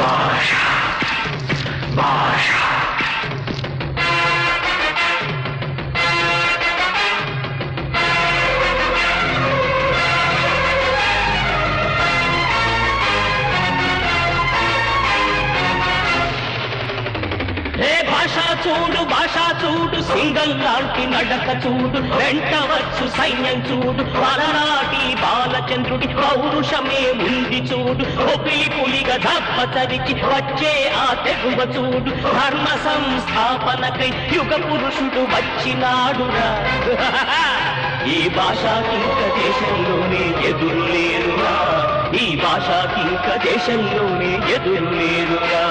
భాష భాష భాషా చూడు సింగం లాంటి నడక చూడు వెంట వచ్చు సైన్యం చూడు పలనాటి బాలచంద్రుడి పౌరుషమే ఉంది చూడు ఒపిలి పులిగా దప్ప తరిచి వచ్చే ఆ తెగువ చూడు ధర్మ సంస్థాపనకై యుగ పురుషుడు వచ్చినాడురా ఈ భాషకింక దేశంలోనే ఎదురు లేరురా ఈ భాషకింక దేశంలోనే ఎదురు లేరురా